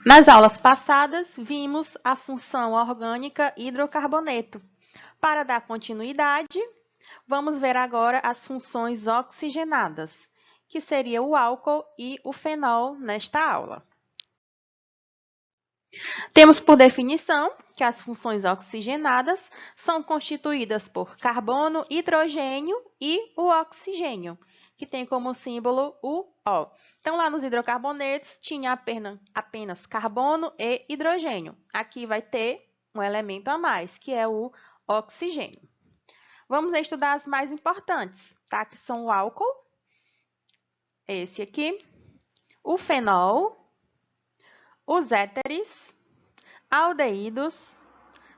Nas aulas passadas, vimos a função orgânica hidrocarboneto. Para dar continuidade, vamos ver agora as funções oxigenadas, que seria o álcool e o fenol nesta aula. Temos por definição que as funções oxigenadas são constituídas por carbono, hidrogênio e o oxigênio, que tem como símbolo o O. Então, lá nos hidrocarbonetos tinha apenas carbono e hidrogênio. Aqui vai ter um elemento a mais, que é o oxigênio. Vamos estudar as mais importantes, tá? Que são o álcool, esse aqui, o fenol, os éteres, aldeídos,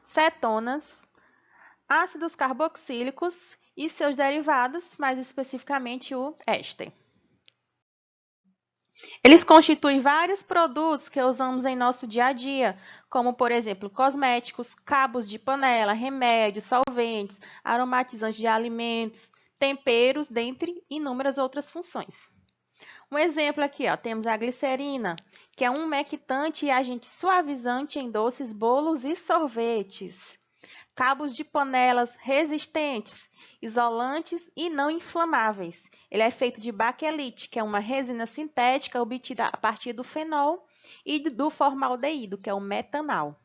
cetonas, ácidos carboxílicos e seus derivados, mais especificamente o éster. Eles constituem vários produtos que usamos em nosso dia a dia, como, por exemplo, cosméticos, cabos de panela, remédios, solventes, aromatizantes de alimentos, temperos, dentre inúmeras outras funções. Um exemplo aqui, ó, temos a glicerina, que é um umectante e agente suavizante em doces, bolos e sorvetes. Cabos de panelas resistentes, isolantes e não inflamáveis. Ele é feito de baquelite, que é uma resina sintética obtida a partir do fenol e do formaldeído, que é o metanal.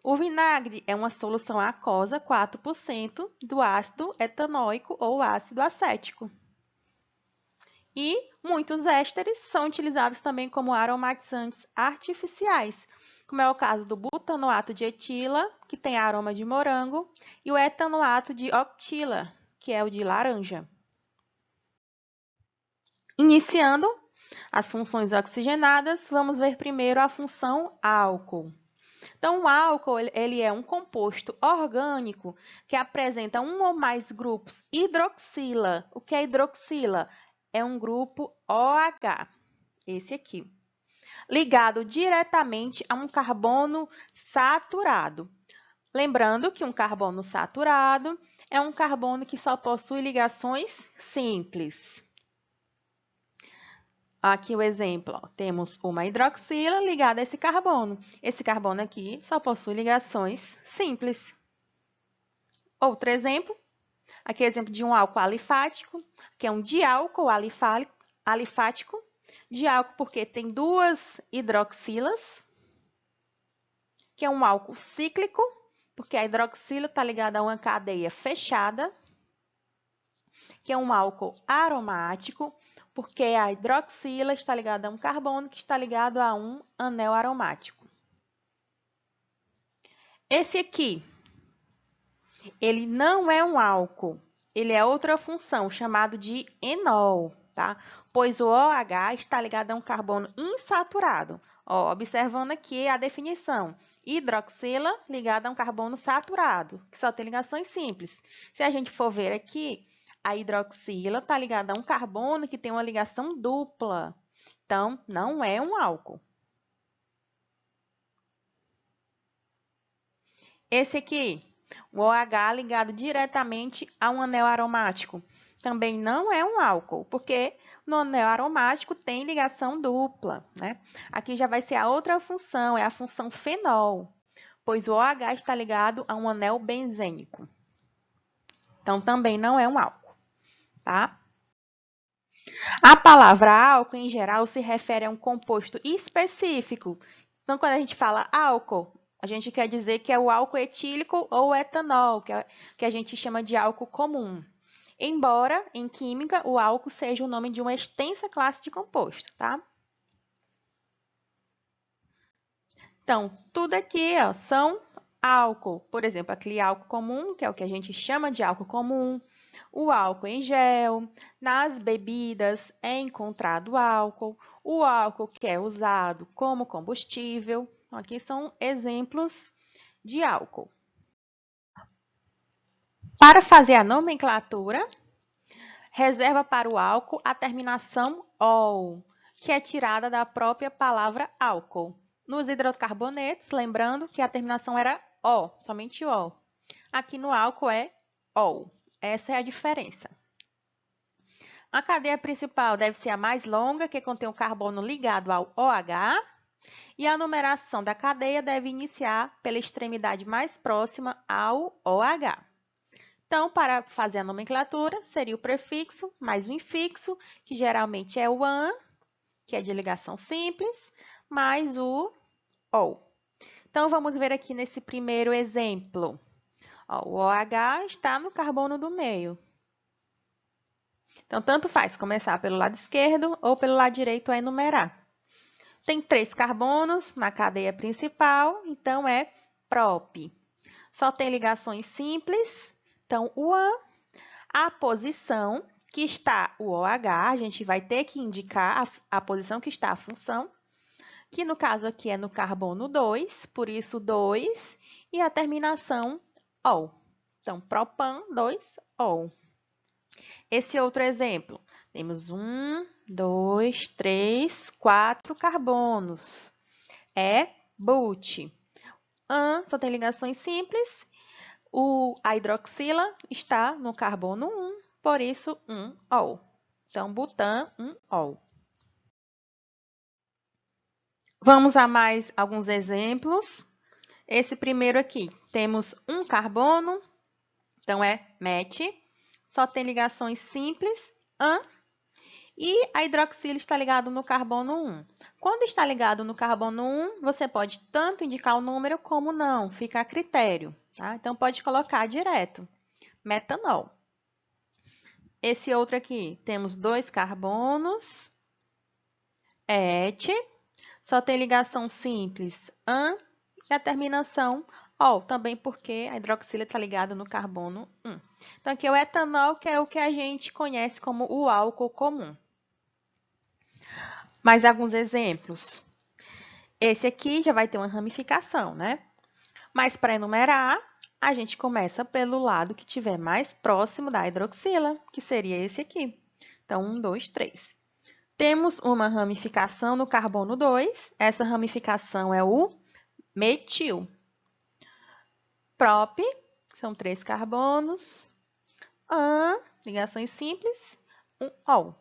O vinagre é uma solução aquosa, 4%, do ácido etanóico ou ácido acético. E muitos ésteres são utilizados também como aromatizantes artificiais, como é o caso do butanoato de etila, que tem aroma de morango, e o etanoato de octila, que é o de laranja. Iniciando as funções oxigenadas, vamos ver primeiro a função álcool. Então, o álcool ele é um composto orgânico que apresenta um ou mais grupos hidroxila. O que é hidroxila? É um grupo OH, esse aqui, ligado diretamente a um carbono saturado. Lembrando que um carbono saturado é um carbono que só possui ligações simples. Aqui o exemplo, ó, temos uma hidroxila ligada a esse carbono. Esse carbono aqui só possui ligações simples. Outro exemplo, aqui é exemplo de um álcool alifático, que é um diálcool alifático. Diálcool porque tem duas hidroxilas, que é um álcool cíclico, porque a hidroxila está ligada a uma cadeia fechada, que é um álcool aromático, porque a hidroxila está ligada a um carbono que está ligado a um anel aromático. Esse aqui, ele não é um álcool, ele é outra função, chamado de enol, tá? Pois o OH está ligado a um carbono insaturado. Ó, observando aqui a definição. Hidroxila ligada a um carbono saturado, que só tem ligações simples. Se a gente for ver aqui, a hidroxila está ligada a um carbono que tem uma ligação dupla. Então, não é um álcool. Esse aqui, o OH ligado diretamente a um anel aromático, também não é um álcool, porque no anel aromático tem ligação dupla, né? Aqui já vai ser a outra função, é a função fenol, pois o OH está ligado a um anel benzênico. Então, também não é um álcool, tá? A palavra álcool, em geral, se refere a um composto específico. Então, quando a gente fala álcool, a gente quer dizer que é o álcool etílico ou etanol, que a gente chama de álcool comum. Embora, em química, o álcool seja o nome de uma extensa classe de composto, tá? Então, tudo aqui ó, são álcool. Por exemplo, aquele álcool comum, que é o que a gente chama de álcool comum. O álcool em gel, nas bebidas é encontrado álcool, o álcool que é usado como combustível. Aqui são exemplos de álcool. Para fazer a nomenclatura, reserva para o álcool a terminação -ol, que é tirada da própria palavra álcool. Nos hidrocarbonetos, lembrando que a terminação era -o, somente -o. Aqui no álcool é -ol. Essa é a diferença. A cadeia principal deve ser a mais longa, que contém o carbono ligado ao OH, e a numeração da cadeia deve iniciar pela extremidade mais próxima ao OH. Então, para fazer a nomenclatura, seria o prefixo mais o infixo, que geralmente é o AN, que é de ligação simples, mais o OL. Então, vamos ver aqui nesse primeiro exemplo. Ó, o OH está no carbono do meio. Então, tanto faz começar pelo lado esquerdo ou pelo lado direito a enumerar. Tem 3 carbonos na cadeia principal, então é prop. Só tem ligações simples, então o AN, a posição que está o OH, a gente vai ter que indicar a posição que está a função, que no caso aqui é no carbono 2, por isso 2, e a terminação OL. Então, propan 2-OL. Esse outro exemplo, temos 1, 2, 3, 4 carbonos. É but. AN só tem ligações simples. A hidroxila está no carbono 1, por isso 1-ol. Então, butan, 1-ol. Vamos a mais alguns exemplos. Esse primeiro aqui, temos um carbono, então é met. Só tem ligações simples, AN, e a hidroxila está ligado no carbono 1. Quando está ligado no carbono 1, você pode tanto indicar o número como não, fica a critério. Tá? Então, pode colocar direto, metanol. Esse outro aqui, temos 2 carbonos, et, só tem ligação simples, AN, e a terminação OL, também porque a hidroxila está ligada no carbono 1. Então, aqui é o etanol, que é o que a gente conhece como o álcool comum. Mais alguns exemplos. Esse aqui já vai ter uma ramificação, né? Mas para enumerar, a gente começa pelo lado que estiver mais próximo da hidroxila, que seria esse aqui. Então, 1, 2, 3. Temos uma ramificação no carbono 2. Essa ramificação é o metil. Prop, são 3 carbonos. AN, ligações simples, 1-ol.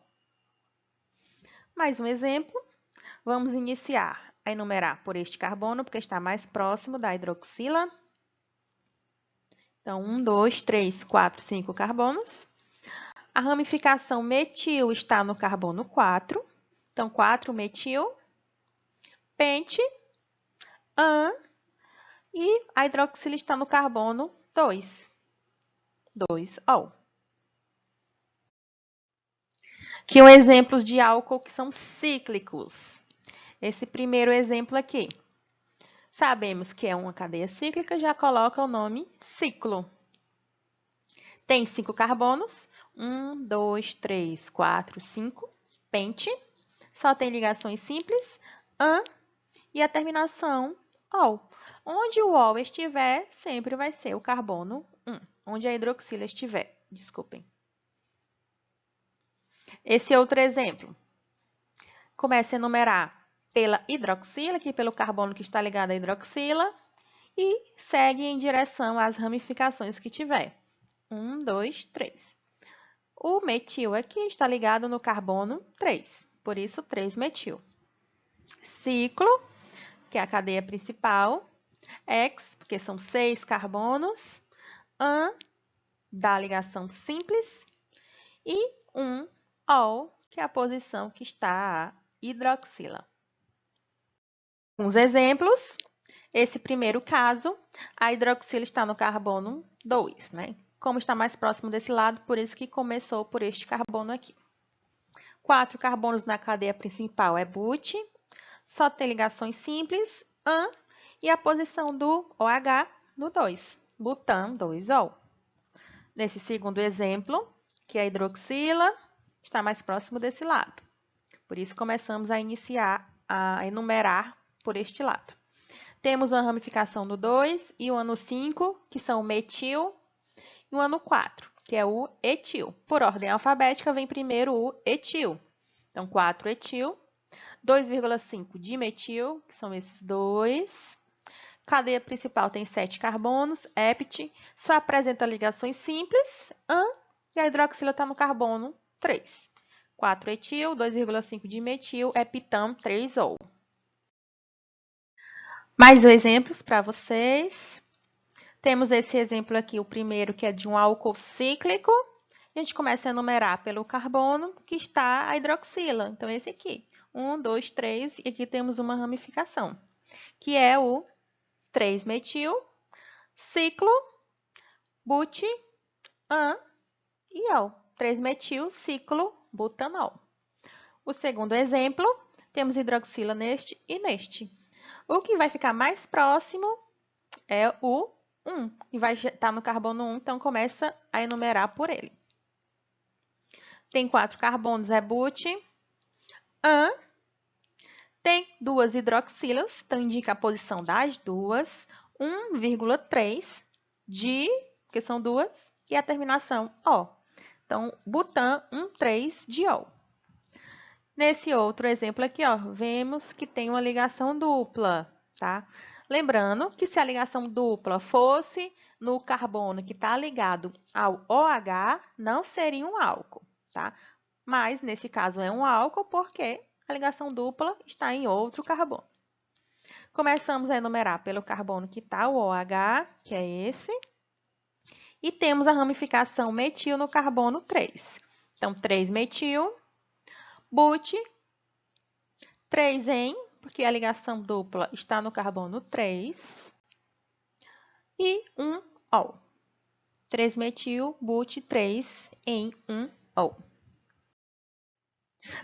Mais um exemplo. Vamos iniciar a enumerar por este carbono, porque está mais próximo da hidroxila. Então, 1, 2, 3, 4, 5 carbonos. A ramificação metil está no carbono 4. Então, 4-metil, pente, AN, e a hidroxila está no carbono 2, 2-ol. Aqui um exemplo de álcool que são cíclicos. Esse primeiro exemplo aqui. Sabemos que é uma cadeia cíclica, já coloca o nome ciclo. Tem 5 carbonos, 1, 2, 3, 4, 5, pente. Só tem ligações simples, AN, e a terminação OL. Onde o OL estiver, sempre vai ser o carbono 1. Onde a hidroxila estiver, desculpem. Esse outro exemplo. Começa a enumerar pela hidroxila, aqui pelo carbono que está ligado à hidroxila, e segue em direção às ramificações que tiver. 1, 2, 3. O metil aqui está ligado no carbono 3, por isso 3-metil. Ciclo, que é a cadeia principal, X, porque são 6 carbonos, AN, da ligação simples, e 1-ol, que é a posição que está a hidroxila. Uns exemplos. Esse primeiro caso, a hidroxila está no carbono 2, né? Como está mais próximo desse lado, por isso que começou por este carbono aqui. 4 carbonos na cadeia principal é but, só tem ligações simples, AN, e a posição do OH no 2, butan 2-ol. Nesse segundo exemplo, que é a hidroxila, está mais próximo desse lado. Por isso, começamos a iniciar, a enumerar por este lado. Temos uma ramificação no 2 e o no 5, que são o metil, e o no 4, que é o etil. Por ordem alfabética, vem primeiro o etil. Então, 4-etil, 2,5 dimetil, que são esses dois. Cadeia principal tem 7 carbonos, hept, só apresenta ligações simples, AN, e a hidroxila está no carbono 3. 4-etil, 2,5 de metil, heptam 3-ol. Mais exemplos para vocês. Temos esse exemplo aqui, o primeiro, que é de um álcool cíclico. A gente começa a enumerar pelo carbono que está a hidroxila. Então, esse aqui. 1, 2, 3, e aqui temos uma ramificação, que é o 3-metil, ciclo, but, an e ol. 3-metil, ciclo, butanol. O segundo exemplo, temos hidroxila neste e neste. O que vai ficar mais próximo é o 1, e vai estar no carbono 1, então começa a enumerar por ele. Tem 4 carbonos, é but, an, tem 2 hidroxilas, então indica a posição das duas, 1,3 de, porque são duas, e a terminação O. Então, butan 1,3 de ol. Nesse outro exemplo aqui, ó, vemos que tem uma ligação dupla, tá? Lembrando que se a ligação dupla fosse no carbono que está ligado ao OH, não seria um álcool, tá? Mas, nesse caso, é um álcool porque a ligação dupla está em outro carbono. Começamos a enumerar pelo carbono que está o OH, que é esse. E temos a ramificação metil no carbono 3. Então, 3-metil, but, 3-en, porque a ligação dupla está no carbono 3, e 1-ol. 3-metil, but, 3-en, 1-ol.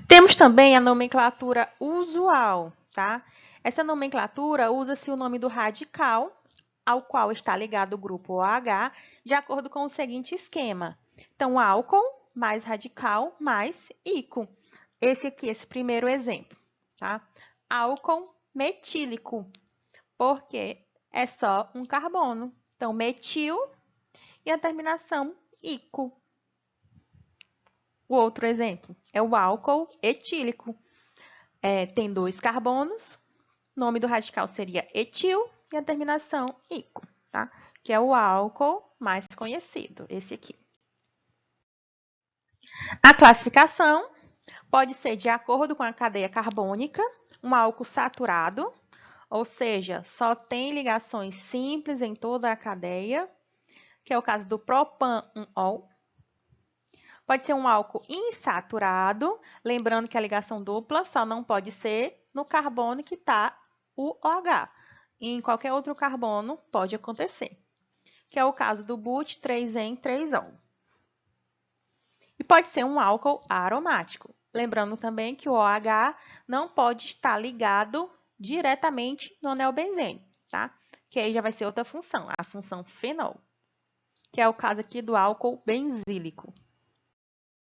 Temos também a nomenclatura usual, tá? Essa nomenclatura usa-se o nome do radical, ao qual está ligado o grupo OH, de acordo com o seguinte esquema. Então, álcool mais radical mais ico. Esse aqui, esse primeiro exemplo, tá? Álcool metílico, porque é só um carbono. Então, metil e a terminação ico. O outro exemplo é o álcool etílico. Tem 2 carbonos, o nome do radical seria etil e a terminação ico, tá? Que é o álcool mais conhecido, esse aqui. A classificação pode ser de acordo com a cadeia carbônica, um álcool saturado, ou seja, só tem ligações simples em toda a cadeia, que é o caso do propan-1-ol. Pode ser um álcool insaturado, lembrando que a ligação dupla só não pode ser no carbono que está o OH. E em qualquer outro carbono pode acontecer, que é o caso do but 3-en, 3-ol. E pode ser um álcool aromático, lembrando também que o OH não pode estar ligado diretamente no anel benzênico, tá? Que aí já vai ser outra função, a função fenol, que é o caso aqui do álcool benzílico.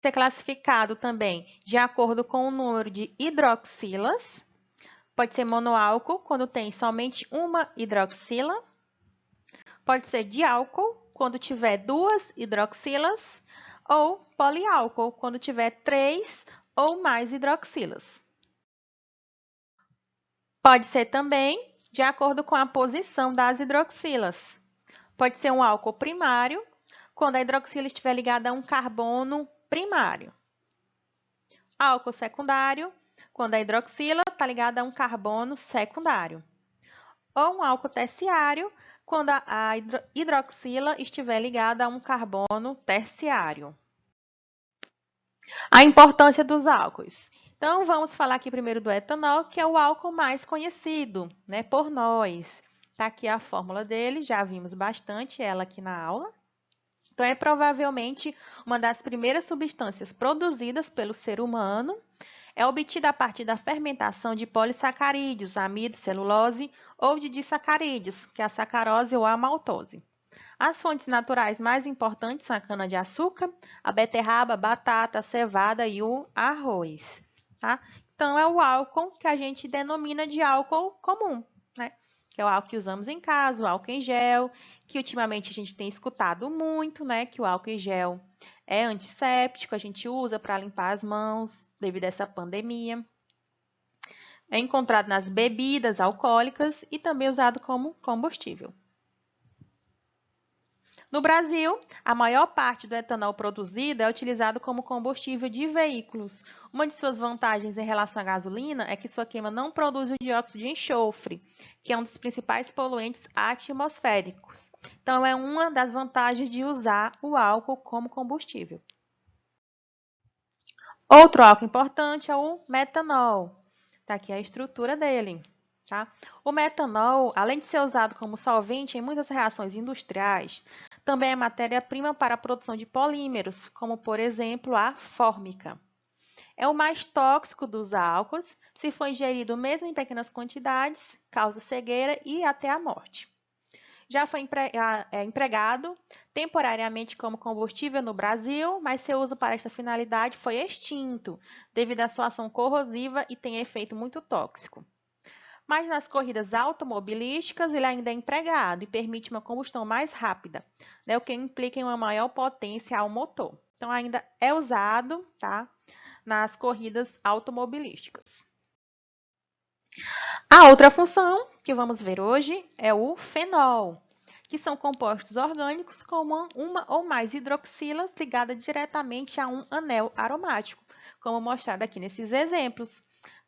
Ser classificado também de acordo com o número de hidroxilas. Pode ser monoálcool, quando tem somente uma hidroxila. Pode ser diálcool, quando tiver 2 hidroxilas. Ou poliálcool, quando tiver 3 ou mais hidroxilas. Pode ser também de acordo com a posição das hidroxilas. Pode ser um álcool primário, quando a hidroxila estiver ligada a um carbono primário. Álcool secundário, quando a hidroxila está ligada a um carbono secundário. Ou um álcool terciário, quando a hidroxila estiver ligada a um carbono terciário. A importância dos álcoois. Então, vamos falar aqui primeiro do etanol, que é o álcool mais conhecido, né, por nós. Está aqui a fórmula dele, já vimos bastante ela aqui na aula. Então, é provavelmente uma das primeiras substâncias produzidas pelo ser humano. É obtida a partir da fermentação de polissacarídeos, amido, celulose, ou de disacarídeos, que é a sacarose ou a maltose. As fontes naturais mais importantes são a cana-de-açúcar, a beterraba, a batata, a cevada e o arroz. Tá? Então, é o álcool que a gente denomina de álcool comum, né? Que é o álcool que usamos em casa, o álcool em gel, que ultimamente a gente tem escutado muito, né? Que o álcool em gel é antisséptico, a gente usa para limpar as mãos devido a essa pandemia. É encontrado nas bebidas alcoólicas e também usado como combustível. No Brasil, a maior parte do etanol produzido é utilizado como combustível de veículos. Uma de suas vantagens em relação à gasolina é que sua queima não produz o dióxido de enxofre, que é um dos principais poluentes atmosféricos. Então, é uma das vantagens de usar o álcool como combustível. Outro álcool importante é o metanol. Está aqui a estrutura dele. Tá? O metanol, além de ser usado como solvente em muitas reações industriais, também é matéria-prima para a produção de polímeros, como, por exemplo, a fórmica. É o mais tóxico dos álcools, se for ingerido mesmo em pequenas quantidades, causa cegueira e até a morte. Já foi empregado temporariamente como combustível no Brasil, mas seu uso para esta finalidade foi extinto, devido à sua ação corrosiva e tem efeito muito tóxico. Mas nas corridas automobilísticas ele ainda é empregado e permite uma combustão mais rápida, né, o que implica em uma maior potência ao motor. Então ainda é usado, tá, nas corridas automobilísticas. A outra função que vamos ver hoje é o fenol, que são compostos orgânicos com uma ou mais hidroxilas ligadas diretamente a um anel aromático, como mostrado aqui nesses exemplos.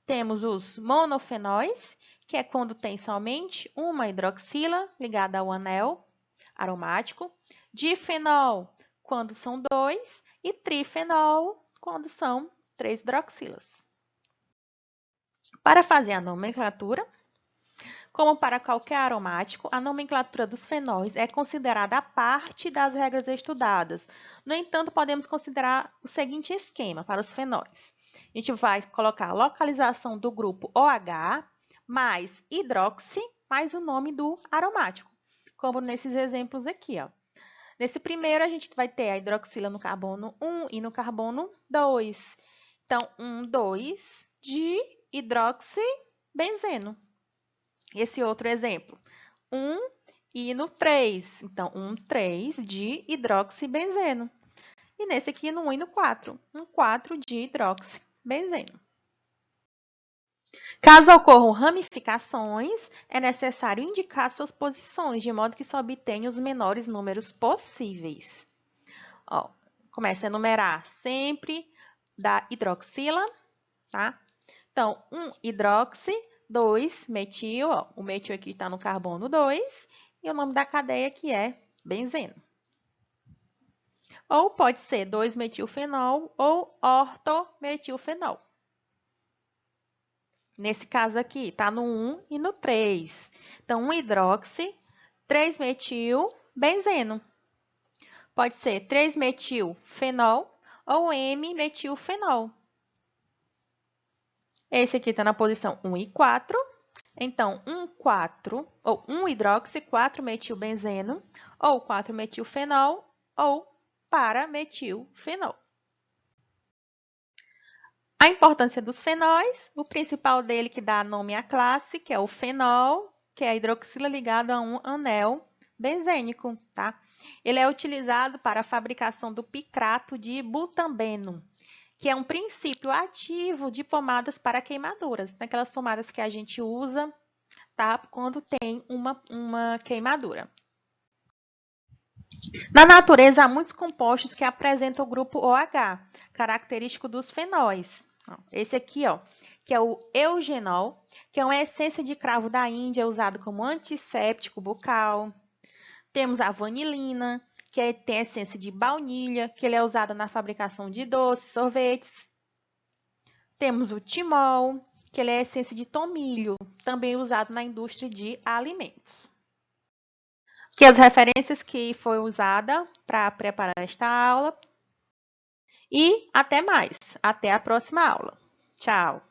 Temos os monofenóis, que é quando tem somente uma hidroxila ligada ao anel aromático, difenol, quando são dois, e trifenol, quando são 3 hidroxilas. Para fazer a nomenclatura, como para qualquer aromático, a nomenclatura dos fenóis é considerada a parte das regras estudadas. No entanto, podemos considerar o seguinte esquema para os fenóis. A gente vai colocar a localização do grupo OH mais hidroxi mais o nome do aromático, como nesses exemplos aqui, ó. Nesse primeiro, a gente vai ter a hidroxila no carbono 1 e no carbono 2. Então, 2 de hidroxibenzeno. Esse outro exemplo, 1 e no 3. Então, 3 de hidroxibenzeno. E nesse aqui, no 1 e no 4, 4 de hidroxibenzeno. Caso ocorram ramificações, é necessário indicar suas posições, de modo que se obtenha os menores números possíveis. Ó, começa a enumerar sempre da hidroxila, tá? Então, hidroxi, 2 metil, ó, o metil aqui está no carbono 2, e o nome da cadeia que é benzeno. Ou pode ser 2-metilfenol ou ortometilfenol. Nesse caso aqui, está no 1 e no 3. Então, 1-hidroxi, 3-metil-benzeno. Pode ser 3-metilfenol ou M-metilfenol. Esse aqui está na posição 1 e 4. Então, 1,4 ou 1-hidroxi, 4-metilbenzeno, ou 4-metilfenol, ou para-metilfenol. A importância dos fenóis, o principal dele que dá nome à classe, que é o fenol, que é a hidroxila ligada a um anel benzênico, tá? Ele é utilizado para a fabricação do picrato de butambeno, que é um princípio ativo de pomadas para queimaduras, aquelas pomadas que a gente usa, tá, quando tem uma queimadura. Na natureza, há muitos compostos que apresentam o grupo OH, característico dos fenóis. Esse aqui, ó, que é o eugenol, que é uma essência de cravo da Índia usado como antisséptico bucal. Temos a vanilina, que tem a essência de baunilha, que ele é usado na fabricação de doces, sorvetes. Temos o timol, que ele é a essência de tomilho, também usado na indústria de alimentos. Aqui as referências que foi usada para preparar esta aula. E até mais. Até a próxima aula. Tchau!